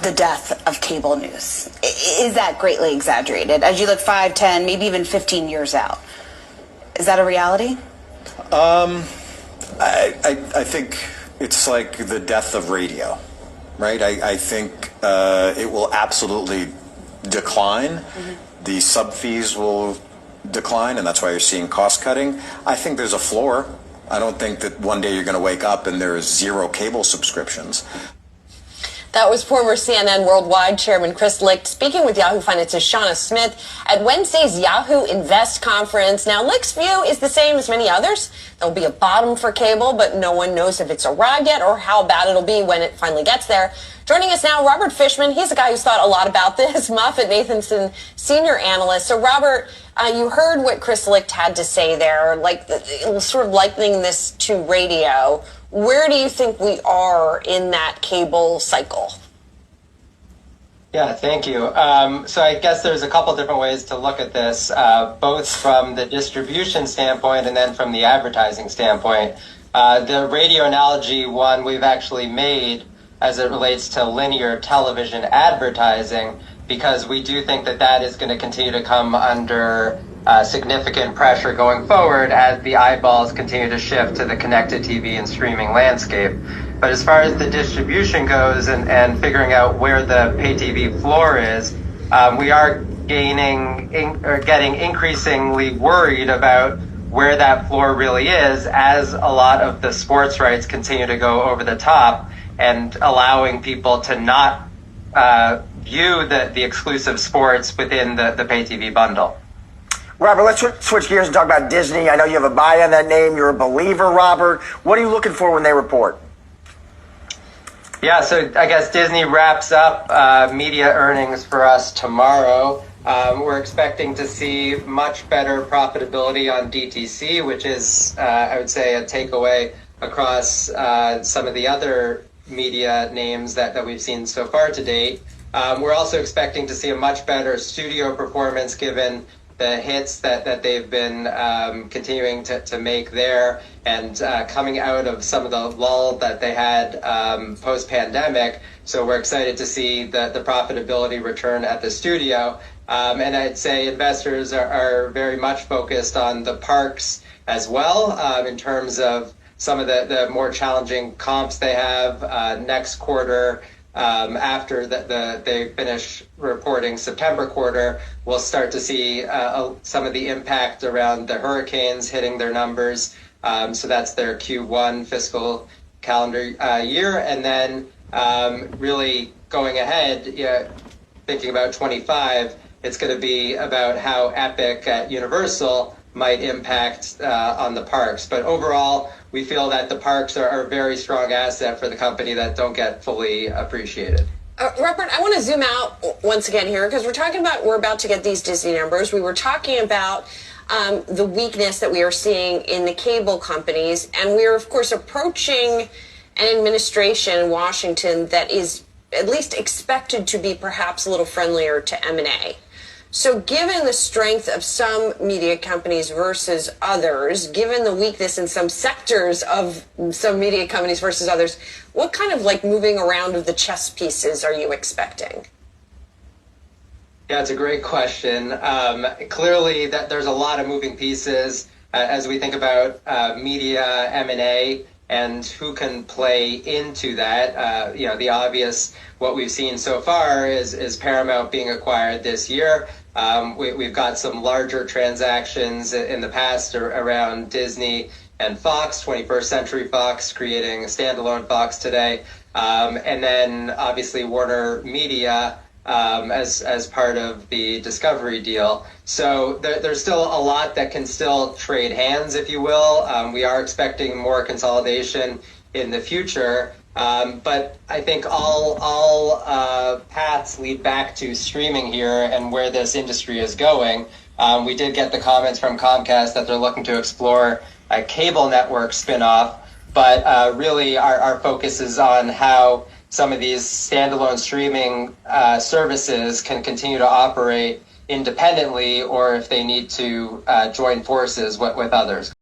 the death of cable news? Is that greatly exaggerated as you look 5, 10, maybe even 15 years out? Is that a reality? I think it's like the death of radio, right? I think it will absolutely decline. Mm-hmm. The sub fees will decline, and that's why you're seeing cost cutting. I think there's a floor. I don't think that one day you're going to wake up and there's zero cable subscriptions. That was former CNN Worldwide Chairman Chris Licht speaking with Yahoo Finance's Shauna Smith at Wednesday's Yahoo Invest Conference. Now, Licht's view is the same as many others. There'll be a bottom for cable, but no one knows if it's arrived yet or how bad it'll be when it finally gets there. Joining us now, Robert Fishman. He's a guy who's thought a lot about this. MoffettNathanson senior analyst. So, Robert, you heard what Chris Licht had to say there, like sort of likening this to radio. Where do you think we are in that cable cycle? Yeah, thank you. So I guess there's a couple different ways to look at this, both from the distribution standpoint and then from the advertising standpoint. The radio analogy one we've actually made as it relates to linear television advertising, because we do think that that is going to continue to come under significant pressure going forward as the eyeballs continue to shift to the connected TV and streaming landscape. But as far as the distribution goes and figuring out where the pay TV floor is, we are getting increasingly worried about where that floor really is as a lot of the sports rights continue to go over the top and allowing people to not view the exclusive sports within the pay TV bundle. Robert, let's switch gears and talk about Disney. I know you have a buy on that name. You're a believer, Robert. What are you looking for when they report? Yeah, so I guess Disney wraps up media earnings for us tomorrow. We're expecting to see much better profitability on DTC, which is, I would say, a takeaway across some of the other media names that we've seen so far to date. We're also expecting to see a much better studio performance given the hits that they've been continuing to make there and coming out of some of the lull that they had post-pandemic. So we're excited to see the profitability return at the studio. And I'd say investors are very much focused on the parks as well in terms of some of the more challenging comps they have next quarter. After they finish reporting September quarter, we'll start to see some of the impact around the hurricanes hitting their numbers. So that's their Q1 fiscal calendar year. And then really going ahead, thinking about 25, it's going to be about how Epic at Universal might impact on the parks. But overall, we feel that the parks are a very strong asset for the company that don't get fully appreciated. Robert, I want to zoom out once again here because we're about to get these Disney numbers. We were talking about the weakness that we are seeing in the cable companies, and we are, of course, approaching an administration in Washington that is at least expected to be perhaps a little friendlier to M&A. So given the strength of some media companies versus others, given the weakness in some sectors of some media companies versus others, what kind of moving around of the chess pieces are you expecting? Yeah, it's a great question. Clearly, that there's a lot of moving pieces as we think about media M&A and who can play into that. The obvious, what we've seen so far is Paramount being acquired this year. We've got some larger transactions in the past around Disney and Fox, 21st Century Fox creating a standalone Fox today. And then obviously Warner Media as part of the Discovery deal. So there's still a lot that can still trade hands, if you will. We are expecting more consolidation in the future. But I think all paths lead back to streaming here and where this industry is going. We did get the comments from Comcast that they're looking to explore a cable network spinoff, but really our focus is on how some of these standalone streaming services can continue to operate independently or if they need to join forces with others.